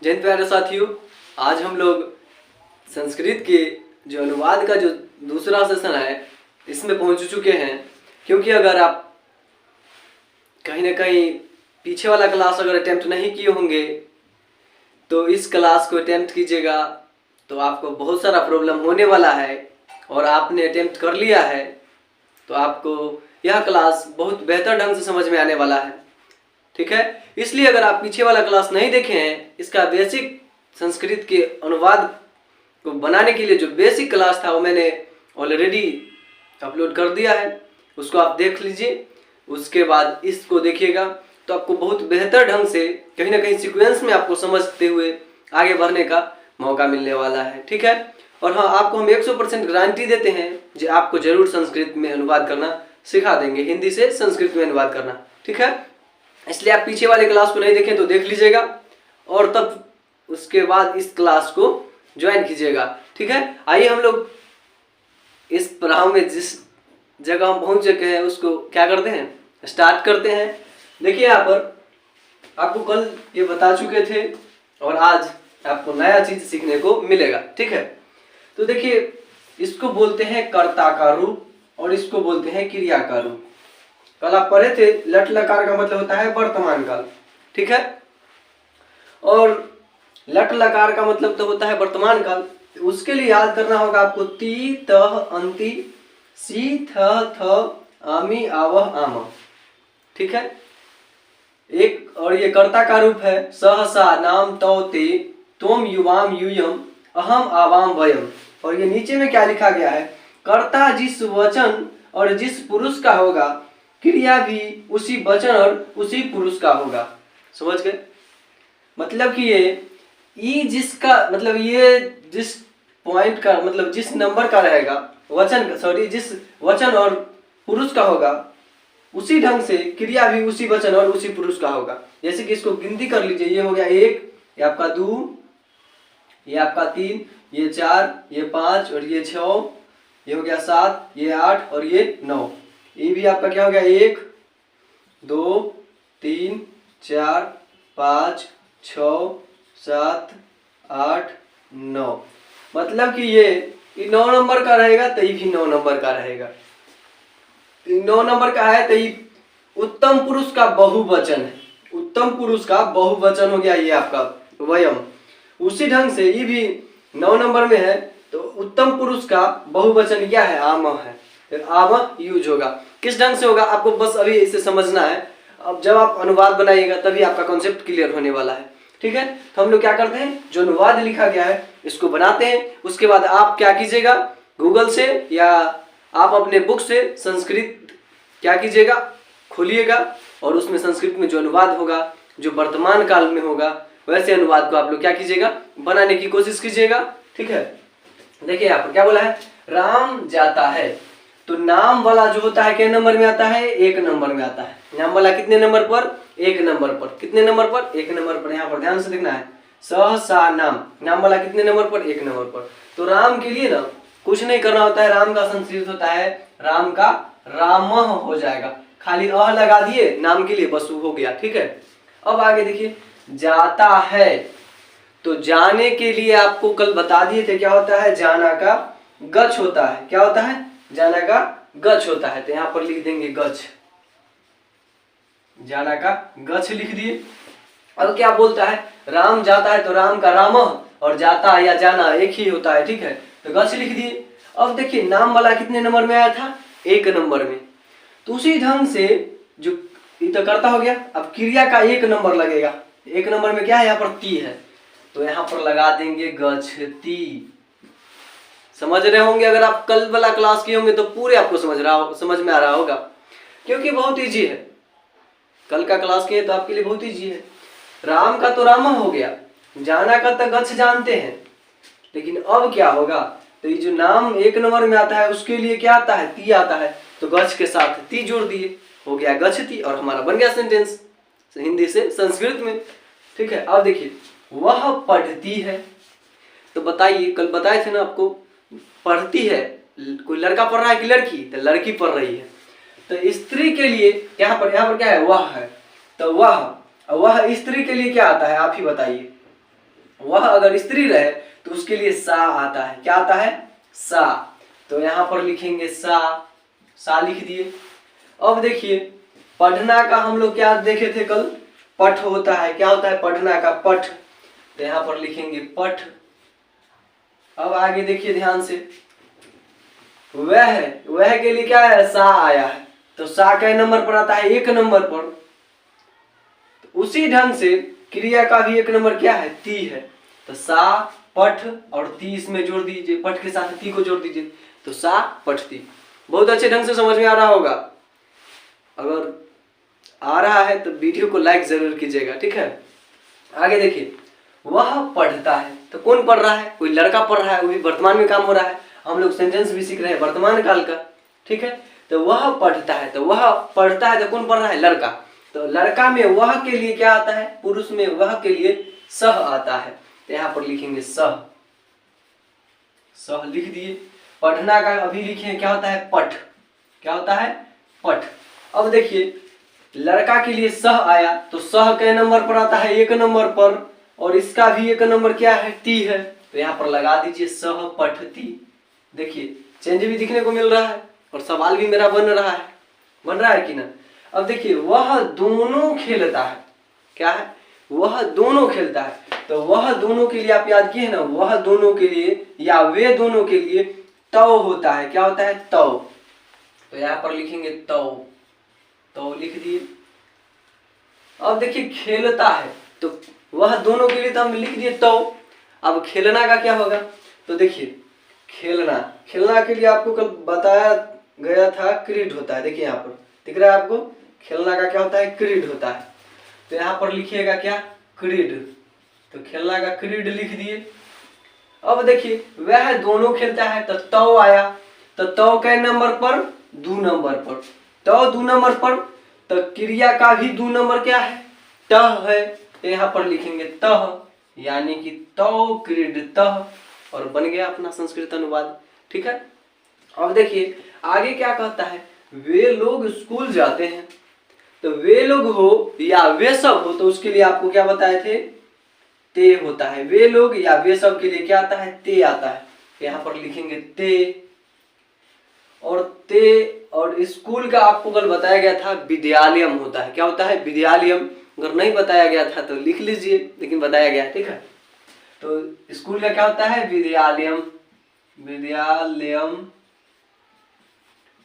जय हिंद प्यारे साथियों, आज हम लोग संस्कृत के जो अनुवाद का जो दूसरा सेशन है इसमें पहुंच चुके हैं। क्योंकि अगर आप कहीं ना कहीं पीछे वाला क्लास अगर अटेम्प्ट नहीं किए होंगे तो इस क्लास को अटेम्प्ट कीजिएगा तो आपको बहुत सारा प्रॉब्लम होने वाला है। और आपने अटेम्प्ट कर लिया है तो आपको यह क्लास बहुत बेहतर ढंग से समझ में आने वाला है। ठीक है, इसलिए अगर आप पीछे वाला क्लास नहीं देखे हैं, इसका बेसिक संस्कृत के अनुवाद को बनाने के लिए जो बेसिक क्लास था वो मैंने ऑलरेडी अपलोड कर दिया है, उसको आप देख लीजिए। उसके बाद इसको देखिएगा तो आपको बहुत बेहतर ढंग से कहीं ना कहीं सीक्वेंस में आपको समझते हुए आगे बढ़ने का मौका मिलने वाला है। ठीक है, और हाँ, आपको हम 100% गारंटी देते हैं जो आपको जरूर संस्कृत में अनुवाद करना सिखा देंगे, हिंदी से संस्कृत में अनुवाद करना। ठीक है, इसलिए आप पीछे वाले क्लास को नहीं देखें तो देख लीजिएगा और तब उसके बाद इस क्लास को ज्वाइन कीजिएगा। ठीक है, आइए हम लोग इस पड़ाव में जिस जगह हम पहुंच चुके हैं उसको क्या करते हैं, स्टार्ट करते हैं। देखिए यहाँ पर आपको कल ये बता चुके थे और आज आपको नया चीज सीखने को मिलेगा। ठीक है, तो देखिए इसको बोलते हैं कर्ता का रूप और इसको बोलते हैं क्रिया का रूप। कल आप पढ़े थे लट लकार का मतलब होता है वर्तमान काल। ठीक है, और लट लकार का मतलब तो होता है वर्तमान काल। उसके लिए याद करना होगा आपको ती तह अंति सी थ थ आमी आवह आम। ठीक है, एक और ये कर्ता का रूप है सहसा नाम तौ ते तोम युवाम यूयम अहम आवाम वयम। और ये नीचे में क्या लिखा गया है, कर्ता जिस वचन और जिस पुरुष का होगा क्रिया भी उसी वचन और उसी पुरुष का होगा। समझ गए? मतलब कि ये जिसका मतलब ये जिस पॉइंट का मतलब जिस नंबर का रहेगा जिस वचन और पुरुष का होगा उसी ढंग से क्रिया भी उसी वचन और उसी पुरुष का होगा। जैसे कि इसको गिनती कर लीजिए, ये हो गया 1, ये आपका 2, ये आपका 3, ये 4, ये 5 और ये 6, ये हो गया 7, ये 8 और ये 9। ये भी आपका क्या हो गया 1 2 3 4 5 6 7 8 9। मतलब कि ये 9 नंबर का रहेगा तो ये भी 9 नंबर का रहेगा। 9 नंबर का है तो ये उत्तम पुरुष का बहुवचन है। उत्तम पुरुष का बहुवचन हो गया ये आपका वयम। उसी ढंग से ये भी 9 नंबर में है तो उत्तम पुरुष का बहुवचन क्या है, आम है। फिर आम यूज होगा। किस ढंग से होगा आपको बस अभी इसे समझना है। अब जब आप अनुवाद बनाइएगा तभी आपका कॉन्सेप्ट क्लियर होने वाला है। ठीक है, तो हम लोग क्या करते हैं, जो अनुवाद लिखा गया है इसको बनाते हैं। उसके बाद आप क्या कीजिएगा, गूगल से या आप अपने बुक से संस्कृत क्या कीजिएगा, खोलिएगा और उसमें संस्कृत में जो अनुवाद होगा जो वर्तमान काल में होगा वैसे अनुवाद को आप लोग क्या कीजिएगा, बनाने की कोशिश कीजिएगा। ठीक है, देखिए यहाँ पर क्या बोला है, राम जाता है। तो नाम वाला जो होता है कितने नंबर में आता है, 1 नंबर में आता है। नाम वाला कितने नंबर पर, 1 नंबर पर। कितने नंबर पर, 1 नंबर पर। यहाँ पर ध्यान से देखना है, सहसा नाम, नाम वाला कितने नंबर पर, 1 नंबर पर। तो राम के लिए ना कुछ नहीं करना होता है, राम का संस्कृत होता है राम का रामह हो जाएगा। खाली अ लगा दिए नाम के लिए, बस हो गया। ठीक है, अब आगे देखिए जाता है। तो जाने के लिए आपको कल बता दिए थे क्या होता है, जाना का गच होता है। क्या होता है, जाना का गच होता है। तो यहाँ पर लिख देंगे गच, जाना का गच लिख दिए। अब क्या बोलता है, राम जाता है तो राम का राम और जाता या जाना एक ही होता है। ठीक है, तो गच लिख दिए। अब देखिए नाम वाला कितने नंबर में आया था, 1 नंबर में। तो उसी ढंग से जो ये तो करता हो गया। अब क्रिया का 1 नंबर लगेगा। 1 नंबर में क्या है, यहाँ पर ती है तो यहाँ पर लगा देंगे गच्छति। समझ रहे होंगे, अगर आप कल वाला क्लास किए होंगे तो पूरे आपको समझ में आ रहा होगा, क्योंकि बहुत इजी है। कल का क्लास किए तो आपके लिए बहुत इजी है। राम का तो राम हो गया, जाना का तो गच्छ जानते हैं, लेकिन अब क्या होगा, तो ये जो नाम 1 नंबर में आता है उसके लिए क्या आता है, ती आता है। तो गच्छ के साथ ती जोड़ दिए, हो गया गच्छति और हमारा बन गया सेंटेंस हिंदी से संस्कृत में। ठीक है, अब देखिए वह पढ़ती है। तो बताइए, कल बताए थे ना आपको, पढ़ती है, कोई लड़का पढ़ रहा है कि लड़की, तो लड़की पढ़ रही है। तो स्त्री के लिए यहाँ पर क्या है, वह है। तो वह स्त्री के लिए क्या आता है, आप ही बताइए। वह अगर स्त्री रहे तो उसके लिए सा आता है। क्या आता है? सा। तो यहाँ पर लिखेंगे सा लिख दिए। अब देखिए पढ़ना का हम लोग क्या देखे थे कल? पठ होता है। क्या होता है पढ़ना का? पठ। तो यहाँ पर लिखेंगे पठ। अब आगे देखिए ध्यान से, वह के लिए क्या है? सा आया है। तो सा कै नंबर पर आता है? 1 नंबर पर। तो उसी ढंग से क्रिया का भी 1 नंबर क्या है? ती है। तो सा पठ और ती इसमें जोड़ दीजिए, पठ के साथ ती को जोड़ दीजिए, तो सा पठती। बहुत अच्छे ढंग से समझ में आ रहा होगा। अगर आ रहा है तो वीडियो को लाइक जरूर कीजिएगा, ठीक है। आगे देखिए, वह पढ़ता है। तो कौन पढ़ रहा है? कोई लड़का पढ़ रहा है, वो भी वर्तमान में काम हो रहा है। हम लोग सेंटेंस भी सीख रहे हैं वर्तमान काल का, ठीक है। तो वह पढ़ता है, तो वह पढ़ता है तो कौन पढ़ रहा है? लड़का। तो लड़का में वह के लिए क्या आता है? पुरुष में वह के लिए सह आता है। तो यहाँ पर लिखेंगे सह लिख दिए। पढ़ना का अभी लिखे, क्या होता है? पठ। क्या होता है? पठ। अब देखिए लड़का के लिए सह आया, तो सह के नंबर पर आता है? 1 नंबर पर। और इसका भी 1 नंबर क्या है? ती है। तो यहाँ पर लगा दीजिए सह पठती। देखिए चेंज भी दिखने को मिल रहा है और सवाल भी मेरा बन रहा है कि ना। अब देखिए वह दोनों खेलता है। क्या है? वह दोनों खेलता है। तो वह दोनों के लिए आप याद किए ना, वह दोनों के लिए या वे दोनों के लिए तव होता है। क्या होता है? तव। तो यहाँ पर लिखेंगे तव लिख दिए। अब देखिए खेलता है, तो वह दोनों के लिए तो हम लिख दिए तव। अब खेलना का क्या होगा? तो देखिए खेलना के लिए आपको कल बताया गया था क्रीड होता है। देखिए यहाँ पर दिख रहा है आपको, खेलना का क्या होता है? क्रीड होता है। तो यहाँ पर लिखिएगा क्या? क्रीड। तो खेलना का क्रीड लिख दिए। अब देखिए वह दोनों खेलता है, तो तव आया। तो तव कै नंबर पर? 2 नंबर पर। तव 2 नंबर पर, तो क्रिया का भी 2 नंबर क्या है? तह है। तो यहाँ पर लिखेंगे तह, यानी कि तव क्रीड तह, और बन गया अपना संस्कृत अनुवाद, ठीक है। अब देखिए आगे क्या कहता है? वे लोग स्कूल जाते हैं। तो वे लोग हो या वे सब हो, तो उसके लिए आपको क्या बताए थे? ते होता है। वे लोग या वे सब के लिए क्या आता है? ते आता है। यहाँ पर लिखेंगे ते। और स्कूल का आपको कल बताया गया था विद्यालयम होता है। क्या होता है? विद्यालयम। अगर नहीं बताया गया था तो लिख लीजिए, लेकिन बताया गया, ठीक है। तो स्कूल का क्या होता है? विद्यालयम।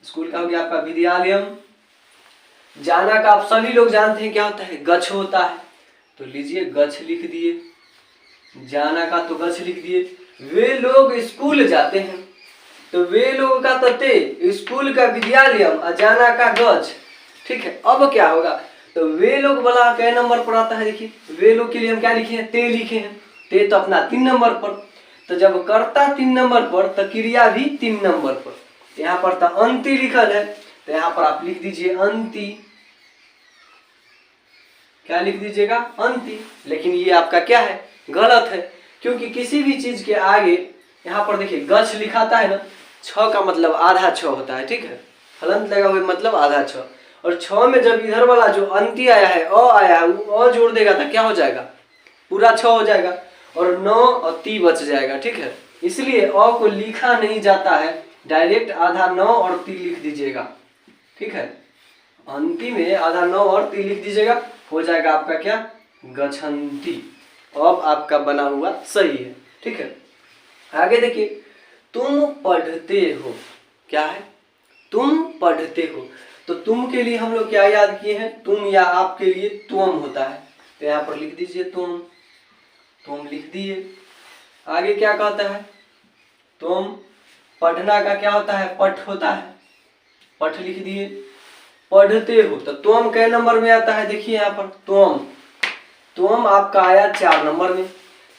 स्कूल का हो गया आपका विद्यालयम। जाना का आप सभी लोग जानते हैं क्या होता है? गच्छ होता है। तो लीजिए गच्छ लिख दिए। जाना का तो गच्छ लिख दिए। वे लोग स्कूल जाते हैं, तो वे लोग का तो ते, स्कूल का विद्यालयम और जाना का गच्छ, ठीक है। अब क्या होगा? तो वे लोग वाला कै नंबर पर आता है? देखिए वे लोग के लिए हम क्या लिखे हैं? ते लिखे हैं। ते तो अपना 3 नंबर पर। तो जब कर्ता 3 नंबर पर, तो क्रिया भी 3 नंबर पर। यहाँ पर तो अंति लिखल है, तो यहाँ पर आप लिख दीजिए अंति। क्या लिख दीजिएगा? अंति। लेकिन ये आपका क्या है? गलत है, क्योंकि किसी भी चीज के आगे यहाँ पर देखिए गच्छ लिखाता है ना, छ का मतलब आधा छ होता है, ठीक है। हलंत लगा हुआ मतलब आधा छ, और छ में जब इधर वाला जो अंति आया है, अ आया है, वो अ जोड़ देगा तो क्या हो जाएगा? पूरा छ हो जाएगा, और 9 और ती बच जाएगा, ठीक है। इसलिए अ को लिखा नहीं जाता है, डायरेक्ट आधा 9 और ती लिख दीजिएगा, ठीक है। अंति में आधा 9 और ती लिख दीजिएगा, हो जाएगा आपका क्या? गच्छन्ति। अब आपका बना हुआ सही है, ठीक है। आगे देखिए, तुम पढ़ते हो। क्या है? तुम पढ़ते हो। तो तुम के लिए हम लोग क्या याद किए हैं? तुम या आप के लिए तुम होता है। तो यहाँ पर लिख दीजिए तुम लिख दिए। आगे क्या कहता है? तुम। पढ़ना का क्या होता है? पठ होता है। पठ लिख दिए। पढ़ते हो, तो तुम कै नंबर में आता है? देखिए यहाँ पर तुम आपका आया 4 नंबर में।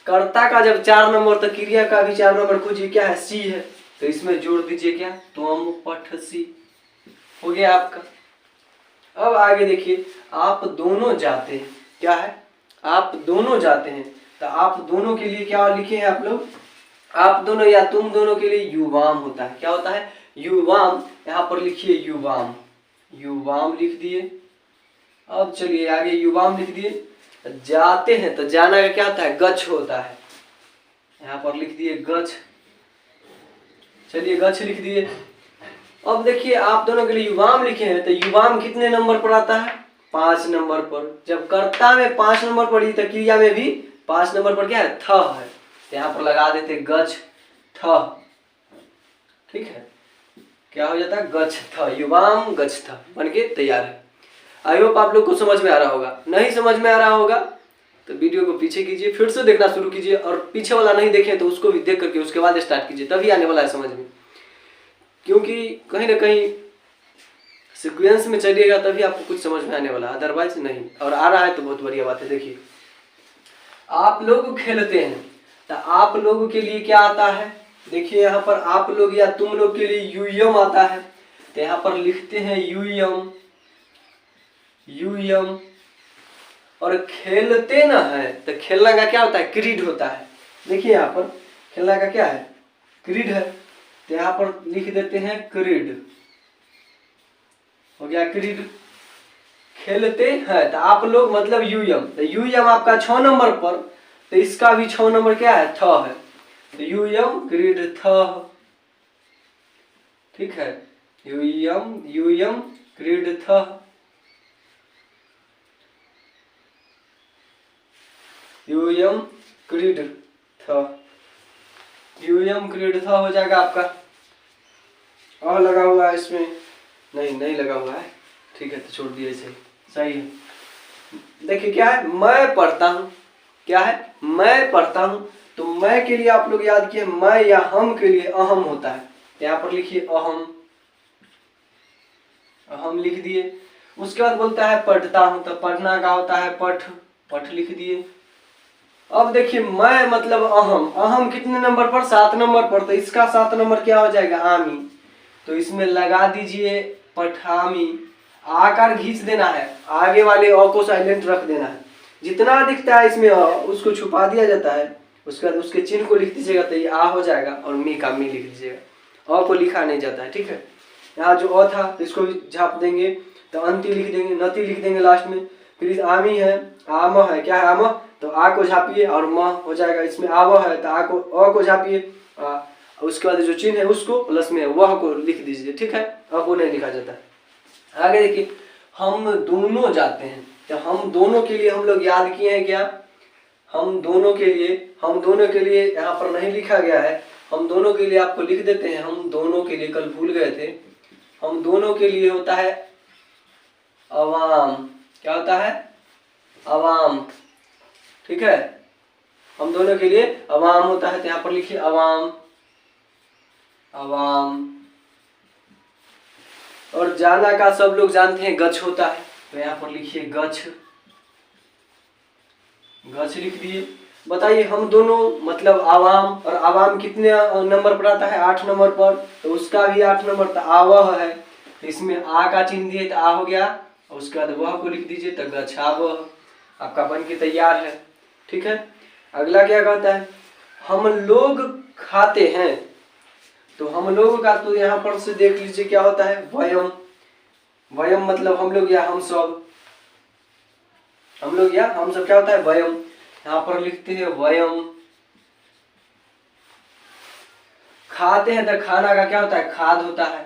कर्ता का जब 4 नंबर, तो क्रिया का भी 4 नंबर खोजिए। क्या है? सी है। तो इसमें जोड़ दीजिए क्या? तुम पठसी। हो गया आपका। अब आगे देखिए, आप दोनों जाते हैं। क्या है? आप दोनों जाते हैं। तो आप दोनों के लिए क्या लिखे हैं आप लोग? आप दोनों या तुम दोनों के लिए युवाम होता है। क्या होता है? युवाम। यहाँ पर लिखिए युवाम लिख दिए। अब चलिए आगे, युवाम लिख दिए। जाते हैं, तो जाना का क्या होता है? गच्छ होता है। यहाँ पर लिख दिए गच्छ। चलिए गच्छ लिख दिए। अब देखिए आप दोनों के लिए युवाम लिखे हैं, तो युवाम कितने नंबर पर आता है? 5 नंबर पर। जब कर्ता में 5 नंबर पर तो क्रिया में भी 5 नंबर पर क्या है? थ है। तो यहाँ पर लगा देते गच्छ थ। ठीक है, क्या हो जाता है? गच्छ थ, युवाम गच्छ थ बन के तैयार है। आई होप आप लोग को समझ में आ रहा होगा। नहीं समझ में आ रहा होगा तो वीडियो को पीछे कीजिए, फिर से देखना शुरू कीजिए, और पीछे वाला नहीं देखें तो उसको भी देख करके उसके बाद स्टार्ट कीजिए, तभी आने वाला है समझ में। क्योंकि कहीं ना कहीं सीक्वेंस में चलिएगा तभी आपको कुछ समझ में आने वाला, अदरवाइज नहीं। और आ रहा है तो बहुत बढ़िया बात है। देखिए आप लोग खेलते हैं, तो आप लोगों के लिए क्या आता है? देखिए यहाँ पर आप लोग या तुम लोग के लिए यूयम आता है। तो यहाँ पर लिखते हैं यूयम, यूयम। और खेलते ना है तो खेलना का क्या होता है? क्रीड होता है। देखिए यहाँ पर खेलना का क्या है? क्रीड है। तो यहाँ पर लिख देते हैं क्रीड, हो गया क्रीड। खेलते हैं तो आप लोग मतलब यूयम, तो यूयम आपका 6 नंबर पर, तो इसका भी 6 नंबर क्या है? थ है। तो यूयम क्रीड थ। ठीक है, यूयम, यूयम क्रीड थ। यूयम क्रीड थ, यूयम क्रीड थ हो जाएगा आपका। और लगा हुआ है इसमें? नहीं लगा हुआ है। ठीक है, तो छोड़ दिए इसे, सही है। देखिए क्या है? मैं पढ़ता हूँ। क्या है? मैं पढ़ता हूँ। तो मैं के लिए आप लोग याद किए, मैं या हम के लिए अहम होता है। यहाँ पर लिखिए अहम, अहम लिख दिए। उसके बाद बोलता है पढ़ता हूँ, तो पढ़ना का होता है पठ, पठ लिख दिए। अब देखिए मैं मतलब अहम, अहम कितने नंबर पर? 7 नंबर पर। तो इसका 7 नंबर क्या हो जाएगा? आमी। तो इसमें लगा दीजिए पठामी। आकार खींच देना है, आगे वाले अ को साइलेंट रख देना है। जितना दिखता है इसमें उसको छुपा दिया जाता है। उसके बाद उसके चिन्ह को लिख दीजिएगा तो ये आ हो जाएगा, और मी का मी लिख दीजिएगा। अ को लिखा नहीं जाता है। ठीक है, यहाँ जो अ था तो इसको भी झाप देंगे, तो अंति लिख देंगे, नति लिख देंगे लास्ट में। फिर आमी है, आम है। क्या है? आम। तो आ को झापिए और म हो जाएगा। इसमें आव है तो आ को, अ को झापिए, उसके बाद जो चिन्ह है उसको प्लस में वह को लिख दीजिए। ठीक है, अ को नहीं लिखा जाता है। आगे देखिए हम दोनों जाते हैं। तो हम दोनों के लिए हम लोग याद किए हैं क्या? हम दोनों के लिए, हम दोनों के लिए यहाँ पर नहीं लिखा गया है। हम दोनों के लिए आपको लिख देते हैं। हम दोनों के लिए कल भूल गए थे। हम दोनों के लिए होता है अवाम। क्या होता है? अवाम। ठीक है, हम दोनों के लिए अवाम होता है। तो यहाँ पर लिखिए अवाम, अवाम। और जाना का सब लोग जानते हैं गच्छ होता है। तो यहाँ पर लिखिए गच्छ, गच्छ लिख दिए। बताइए हम दोनों मतलब आवाम, और आवाम कितने नंबर पर आता है? 8 नंबर पर। तो उसका भी 8 नंबर, तो आवह है। तो इसमें आ का चिन्ह दिए तो आ हो गया, और उसके बाद वह को लिख दीजिए तो गच्छावह आपका बन के तैयार है। ठीक है, अगला क्या कहता है? हम लोग खाते हैं। तो हम लोग का तो यहाँ पर से देख लीजिए क्या होता है? वयम। वयम मतलब हम लोग या हम सब, हम लोग या हम सब क्या होता है? वयम। यहाँ पर लिखते हैं वयम। खाते हैं तो खाना का क्या होता है? खाद होता है,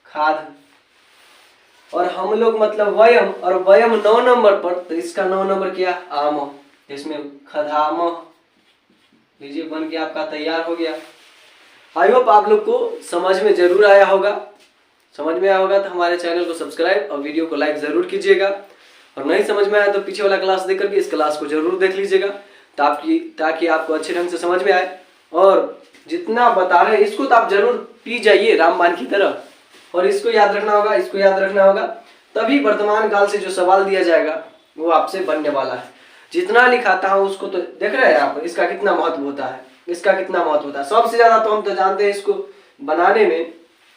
खाद। और हम लोग मतलब वयम, और वयम 9 नंबर पर। तो इसका 9 नंबर क्या? आम। इसमें खदाम लीजिए, बन के आपका तैयार हो गया। आई होप आप लोग को समझ में जरूर आया होगा। समझ में आया होगा तो हमारे चैनल को सब्सक्राइब और वीडियो को लाइक जरूर कीजिएगा। और नहीं समझ में आया तो पीछे वाला क्लास देख करके इस क्लास को जरूर देख लीजिएगा, ताकि आपको अच्छे ढंग से समझ में आए। और जितना बता रहे हैं इसको तो आप जरूर पी जाइए रामबाण की तरह। और इसको याद रखना होगा, इसको याद रखना होगा, तभी वर्तमान काल से जो सवाल दिया जाएगा वो आपसे बनने वाला है। जितना लिखाता हूँ उसको तो देख रहे हैं आप, इसका कितना महत्व होता है, इसका कितना महत्व होता है। सबसे ज्यादा तो हम तो जानते हैं इसको बनाने में,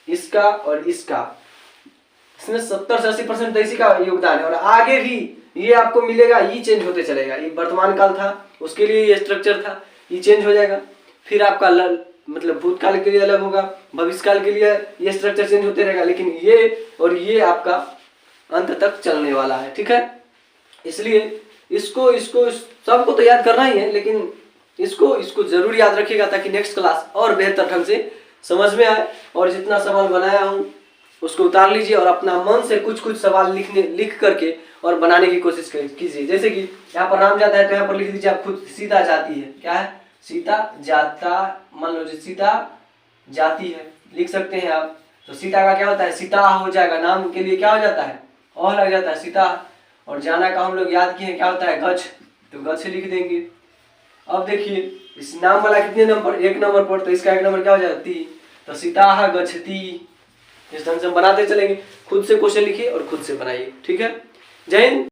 इसका और इसका, इसमें 70 से 80% तो इसी का योगदान है। और आगे भी ये आपको मिलेगा, ये चेंज होते चलेगा। ये वर्तमान काल था, उसके लिए ये स्ट्रक्चर था, ये चेंज हो जाएगा। फिर आपका मतलब भूतकाल के लिए अलग होगा, भविष्य काल के लिए ये स्ट्रक्चर चेंज होते रहेगा, लेकिन ये और ये आपका अंत तक चलने वाला है। ठीक है, इसलिए इसको सबको तो याद करना ही है, लेकिन इसको इसको जरूर याद रखिएगा ताकि नेक्स्ट क्लास और बेहतर ढंग से समझ में आए। और जितना सवाल बनाया हूँ उसको उतार लीजिए और अपना मन से कुछ कुछ सवाल लिख करके और बनाने की कोशिश कीजिए। जैसे कि यहाँ पर राम जाता है तो यहाँ पर लिख दीजिए आप खुद, सीता जाती है। क्या है? सीता जाता, मान लो सीता जाती है लिख सकते हैं आप। तो सीता का क्या होता है? सीता हो जाएगा। नाम के लिए क्या हो जाता है? और लग जाता है सीता। और जाना का हम लोग याद किए क्या होता है? गज, तो गज से लिख देंगे। अब देखिए इस नाम वाला कितने नंबर? 1 नंबर पर, तो इसका 1 नंबर क्या हो जाएगा? ती। तो सीता गच्छति। इस ढंग से हम बनाते चलेंगे। खुद से क्वेश्चन लिखिए और खुद से बनाइए। ठीक है, जय हिंद।